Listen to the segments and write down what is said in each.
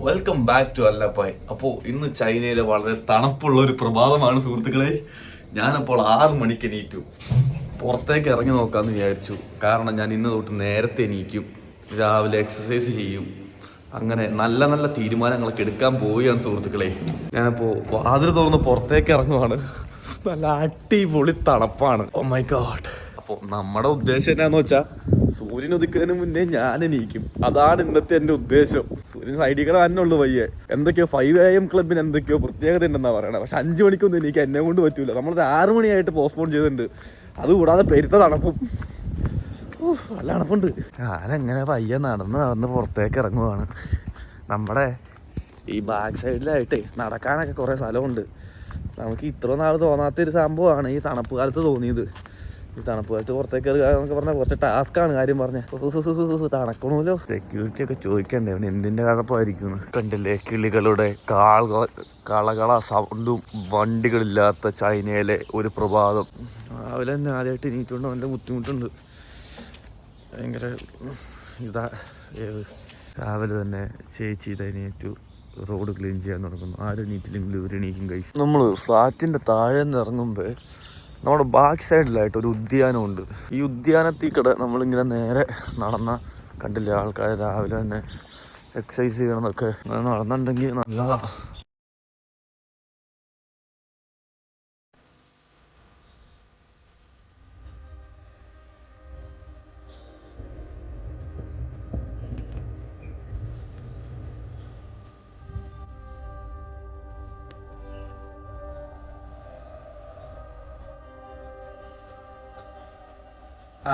Welcome back to അല്ലപ്പായ്. അപ്പോൾ ഇന്ന് ചൈനയിലെ വളരെ തണുപ്പുള്ള ഒരു പ്രഭാതമാണ് സുഹൃത്തുക്കളെ. ഞാനപ്പോൾ 6 മണിക്ക് എണീറ്റു. പുറത്തേക്ക് ഇറങ്ങി നോക്കാമെന്ന് വിചാരിച്ചു. കാരണം ഞാൻ ഇന്ന് തൊട്ട് നേരത്തെ എണീക്കും, രാവിലെ എക്സസൈസ് ചെയ്യും. അങ്ങനെ നല്ല നല്ല തീരുമാനങ്ങളൊക്കെ എടുക്കാൻ പോവുകയാണ് സുഹൃത്തുക്കളെ. ഞാനപ്പോൾ വാതിൽ തുറന്ന് പുറത്തേക്ക് ഇറങ്ങുവാണ്. നല്ല അടിപൊളി തണുപ്പാണ്. Oh my God. അപ്പോൾ നമ്മുടെ ഉദ്ദേശം എന്നാന്ന് വെച്ചാൽ സൂര്യൻ ഉദിക്കുന്നതിന് മുന്നേ ഞാൻ എണീക്കും. അതാണ് ഇന്നത്തെ എൻ്റെ ഉദ്ദേശം. സൂര്യൻ സൈഡിൽ കൂടെ തന്നെ ഉള്ളു പയ്യെ. എന്തൊക്കെയോ 5 AM ക്ലബിന് എന്തൊക്കെയോ പ്രത്യേകത ഉണ്ടെന്നാ പറയണത്. പക്ഷെ 5 മണിക്കൊന്നും എനിക്ക് എന്നെ കൊണ്ട് പറ്റൂല. നമ്മളത് 6 മണിയായിട്ട് പോസ്റ്റ്പോൺ ചെയ്തിട്ടുണ്ട്. അതുകൂടാതെ പെരുത്ത തണുപ്പും. നല്ല തണുപ്പുണ്ട്. ഞാനെങ്ങനെ പയ്യെ നടന്ന് പുറത്തേക്ക് ഇറങ്ങുവാണ്. നമ്മുടെ ഈ ബാക്ക് സൈഡിലായിട്ട് നടക്കാനൊക്കെ കുറേ സ്ഥലമുണ്ട്. നമുക്ക് ഇത്ര നാൾ തോന്നാത്തൊരു സംഭവമാണ് ഈ തണുപ്പ് കാലത്ത് തോന്നിയത്. ഈ തണുപ്പ് കാലത്ത് പുറത്തേക്ക് ഇറങ്ങുക എന്നൊക്കെ പറഞ്ഞാൽ കുറച്ച് ടാസ്ക്കാണ്. കാര്യം പറഞ്ഞാൽ തണുക്കണമല്ലോ. സെക്യൂരിറ്റി ഒക്കെ ചോദിക്കണ്ടേ അവൻ എന്തിൻ്റെ കഴപ്പമായിരിക്കും. കണ്ടില്ലേ കിളികളുടെ കളകള സൗണ്ടും വണ്ടികളില്ലാത്ത ചൈനയിലെ ഒരു പ്രഭാതം. രാവിലെ തന്നെ ആദ്യമായിട്ട് എണീറ്റുകൊണ്ട് നല്ല ബുദ്ധിമുട്ടുണ്ട്. ഭയങ്കര രാവിലെ തന്നെ ചേച്ചി എണീറ്റു റോഡ് ക്ലീൻ ചെയ്യാൻ തുടങ്ങുന്നു. ആരും എണീറ്റില്ലെങ്കിൽ ഇവർ എണീക്കും കഴിച്ചു. നമ്മൾ ഫ്ലാറ്റിൻ്റെ താഴെ നിന്ന് ഇറങ്ങുമ്പോൾ നമ്മുടെ ബാക്ക് സൈഡിലായിട്ട് ഒരു ഉദ്യാനമുണ്ട്. ഈ ഉദ്യാനത്തിൽ കൂടെ നമ്മളിങ്ങനെ നേരെ നടന്ന കണ്ടില്ലേ ആൾക്കാർ രാവിലെ തന്നെ എക്സസൈസ് ചെയ്യണമെന്നൊക്കെ നടന്നിട്ടുണ്ടെങ്കിൽ നല്ലതാണ്.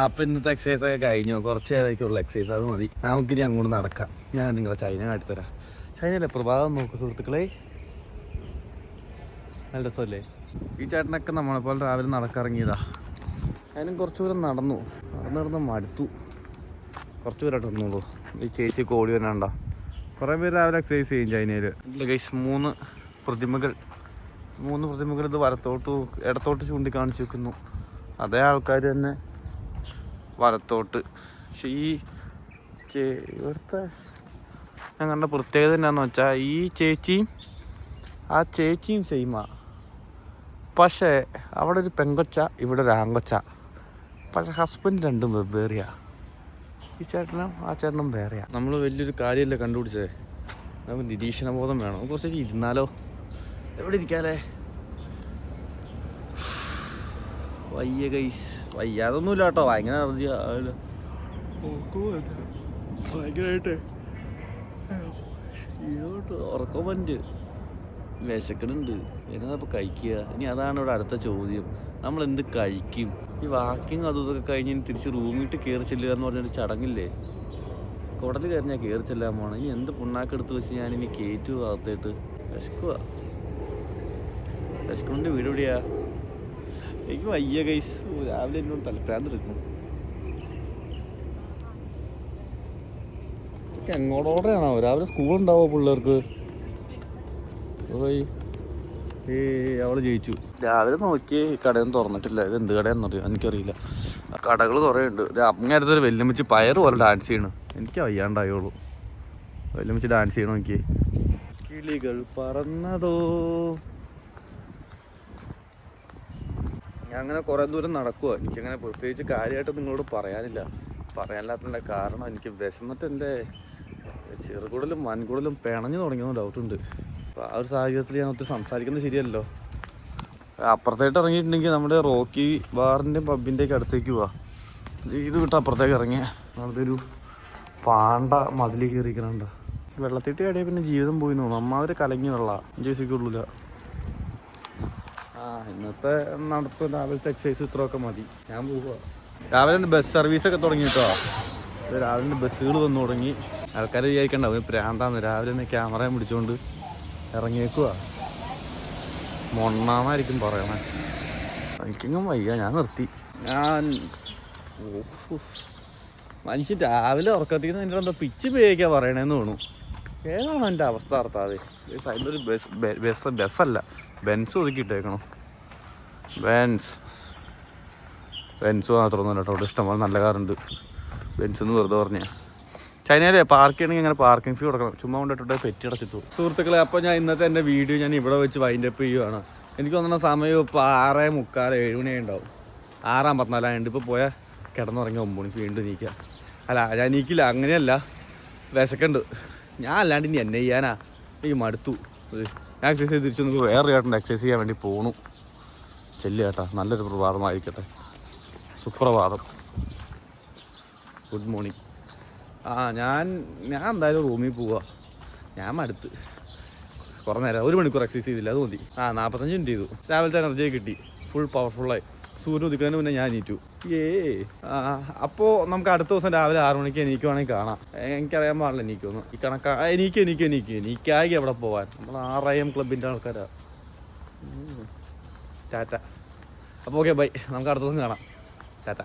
അപ്പം ഇന്നത്തെ എക്സസൈസ് ഒക്കെ കഴിഞ്ഞു. കുറച്ച് നേരത്തേക്കുള്ള എക്സസൈസ് അത് മതി. നമുക്കിനി അങ്ങോട്ട് നടക്കാം. ഞാൻ നിങ്ങളെ ചൈന കാട്ടിത്തരാം. ചൈനയിലെ പ്രഭാതം നോക്ക് സുഹൃത്തുക്കളെ. നല്ല രസമല്ലേ? ഈ ചേട്ടനൊക്കെ നമ്മളെപ്പോലെ രാവിലെ നടക്കിറങ്ങിയതാ. അതിനും കുറച്ച് ദൂരം നടന്ന് മടുത്തു. കുറച്ച് പേരായിട്ട് വന്നോളൂ. ഈ ചേച്ചി കോടി വരാണ്ട കുറേ പേര് രാവിലെ എക്സസൈസ് ചെയ്യും ചൈനയിൽ. ഗൈസ് 3 പ്രതിമകൾ ഇത് ഇടത്തോട്ട് ചൂണ്ടിക്കാണിച്ച് വെക്കുന്നു. അതേ ആൾക്കാർ തന്നെ വലത്തോട്ട്. പക്ഷെ ഈ ഇവിടുത്തെ ഞാൻ കണ്ട പ്രത്യേകത എന്നാന്ന് വെച്ചാൽ ഈ ചേച്ചിയും സെയിമാ. പക്ഷേ അവിടെ ഒരു പെങ്കൊച്ച, ഇവിടെ ഒരു ആങ്കൊച്ച. പക്ഷെ ഹസ്ബൻഡ് രണ്ടും വെവ്വേറെയാ. ഈ ചേട്ടനും ആ ചേട്ടനും വേറെയാ. നമ്മൾ വലിയൊരു കാര്യമല്ലേ കണ്ടുപിടിച്ചേ. നമുക്ക് നിരീക്ഷണബോധം വേണം. കുറച്ച് ഇരുന്നാലോ? എവിടെ ഇരിക്കാല്ലേ? വയ്യ ഗൈസ്, വയ്യാതൊന്നുമില്ല കേട്ടോ. ഭയങ്കര ഭയങ്കരമായിട്ട് ഉറക്കം വണ്ട് വിശക്കണുണ്ട്. എന്നപ്പോൾ കഴിക്കുക? ഇനി അതാണ് ഇവിടെ അടുത്ത ചോദ്യം. നമ്മൾ എന്ത് കഴിക്കും? ഈ വാക്കിങ് അതും ഇതൊക്കെ കഴിഞ്ഞ് ഇനി തിരിച്ച് റൂമിട്ട് കയറി ചെല്ലുക എന്ന് പറഞ്ഞൊരു ചടങ്ങില്ലേ? കുടൽ കയറി ഞാൻ കയറി ചെല്ലാൻ പോകണം. ഇനി എന്ത് പുണ്ണാക്കെടുത്ത് വെച്ച് ഞാനിനി കയറ്റു ഭാഗത്തായിട്ട് വിശക്കുന്നുണ്ട്. വീട് എവിടെയാ? എനിക്ക് വയ്യ ഗൈസ്. രാവിലെ എന്നോട് തലപ്രാന്ത് എടുക്കും. ഇതൊക്കെ എങ്ങോട്ടോടെയാണോ? രാവിലെ സ്കൂൾ ഉണ്ടാവോ പിള്ളേർക്ക്? അവള് ജയിച്ചു. രാവിലെ നോക്കി കടയൊന്നും തുറന്നിട്ടില്ല. ഇത് എന്ത് കടയാണെന്നറിയോ? എനിക്കറിയില്ല. കടകൾ കുറേ ഉണ്ട്. അങ്ങനത്തൊരു വെല്ലുമിച്ച് പയർ പോലെ ഡാൻസ് ചെയ്യണം. എനിക്ക് വയ്യാണ്ടായോളൂ. വെല്ലുമിച്ച് ഡാൻസ് ചെയ്യണം. നോക്കി കിളികൾ പറന്നതോ. ഞാൻ അങ്ങനെ കുറേ ദൂരം നടക്കുക. എനിക്കങ്ങനെ പ്രത്യേകിച്ച് കാര്യമായിട്ട് നിങ്ങളോട് പറയാനില്ലാത്തതിൻ്റെ കാരണം എനിക്ക് വിശന്നിട്ട് എൻ്റെ ചെറുകുടലും വൻകുടലും പിണഞ്ഞു തുടങ്ങിയെന്ന് ഡൗട്ടുണ്ട്. അപ്പോൾ ആ ഒരു സാഹചര്യത്തിൽ ഞാൻ ഒത്തിരി സംസാരിക്കുന്നത് ശരിയല്ലോ. അപ്പുറത്തായിട്ട് ഇറങ്ങിയിട്ടുണ്ടെങ്കിൽ നമ്മുടെ റോക്കി ബാറിൻ്റെയും പബ്ബിൻ്റെയൊക്കെ അടുത്തേക്ക് പോവാം. ഇത് വിട്ട് അപ്പുറത്തേക്ക് ഇറങ്ങിയ അവിടുത്തെ പാണ്ട മതിൽ കയറിക്കണുണ്ടോ. വെള്ളത്തിട്ട് കടിയാൽ പിന്നെ ജീവിതം പോയി തോന്നും. അമ്മാവര് കലങ്ങി വെള്ളം വിശ്വസിക്കുള്ളൂല. ഇന്നത്തെ നടത്തും രാവിലത്തെ എക്സസൈസ് ഇത്രയൊക്കെ മതി. ഞാൻ പോവുക. രാവിലെ ബസ് സർവീസൊക്കെ തുടങ്ങി കേട്ടോ. രാവിലെ ബസ്സുകൾ വന്നു തുടങ്ങി. ആൾക്കാർ വിചാരിക്കണ്ട അവന് പ്രാന്താന്ന്. രാവിലെ തന്നെ ക്യാമറയും പിടിച്ചുകൊണ്ട് ഇറങ്ങിയേക്കുക. മൊണ്ണാന്നായിരിക്കും പറയണേ. എനിക്കെങ്കിലും വയ്യ. ഞാൻ നിർത്തി. മനുഷ്യൻ രാവിലെ ഉറക്കത്തിൽ നിന്ന് എൻ്റെ എന്താ പിച്ച് ഉപയോഗിക്കാൻ പറയണേന്ന് തോന്നുന്നു. ഏതാണ് എൻ്റെ അവസ്ഥ നടത്താതെ? സൈഡിലൊരു ബസ്സല്ല ബെൻസ് ഒതുക്കിയിട്ടേക്കണം. ബെൻസ് മാത്രമൊന്നുമല്ല കേട്ടോ. അവിടെ ഇഷ്ടംപോലെ നല്ല കാറുണ്ട്. ബെൻസ് എന്ന് വെറുതെ പറഞ്ഞാൽ ചൈനയിലെ പാർക്ക് ചെയ്യണമെങ്കിൽ അങ്ങനെ പാർക്കിംഗ് ഫീ കൊടുക്കണം. ചുമ്മാ കൊണ്ടിട്ട് പെറ്റി അടച്ചിട്ടു. സുഹൃത്തുക്കളെ, അപ്പോൾ ഞാൻ ഇന്നത്തെ എൻ്റെ വീഡിയോ ഞാൻ ഇവിടെ വെച്ച് വൈൻഡപ്പ് ചെയ്യുവാണ്. എനിക്ക് തോന്നുന്ന സമയം ഇപ്പോൾ 6:45 7 മണിയായി ഉണ്ടാവും. 6:54 ഇപ്പോൾ പോയാൽ കിടന്നുറങ്ങി 9 മണിക്ക് വീണ്ടും നീക്കുക. അല്ല, ഞാൻ നീക്കില്ല, അങ്ങനെയല്ല, വിശക്കുണ്ട്. ഞാൻ അല്ലാണ്ട് ഇനി എന്നെ ചെയ്യാനാ, എനിക്ക് മടുത്തു. ഞാൻ എക്സസൈസ് തിരിച്ചു നമുക്ക് വേറെ ചേട്ടൻ്റെ എക്സസൈസ് ചെയ്യാൻ വേണ്ടി പോണു. ചെല്ലു ചേട്ടാ, നല്ലൊരു പ്രഭാതമായിരിക്കട്ടെ. സുപ്രഭാതം, ഗുഡ് മോർണിംഗ്. ഞാൻ എന്തായാലും റൂമിൽ പോവാ. ഞാൻ മടുത്ത് കുറേ നേരം 1 മണിക്കൂർ എക്സസൈസ് ചെയ്തില്ല, അത് മതി. 45 മിനിറ്റ് ചെയ്തു. രാവിലത്തെ എനർജി കിട്ടി, ഫുൾ പവർഫുള്ളായി. സൂര്യൻ ഉദിക്കുന്നതിന് മുന്നേ ഞാൻ എണീറ്റു. അപ്പോൾ നമുക്ക് അടുത്ത ദിവസം രാവിലെ 6 മണിക്ക് എണീക്കുവാണെങ്കിൽ കാണാം. എനിക്കറിയാൻ പാടില്ല എണീക്കുമെന്ന്. ഈ കണക്കാ എനിക്കായി എവിടെ പോകാൻ. നമ്മൾ RM ക്ലബിൻ്റെ ആൾക്കാരാ. ടാറ്റ. അപ്പോൾ ഓക്കെ, ബൈ. നമുക്ക് അടുത്ത ദിവസം കാണാം. ടാറ്റ.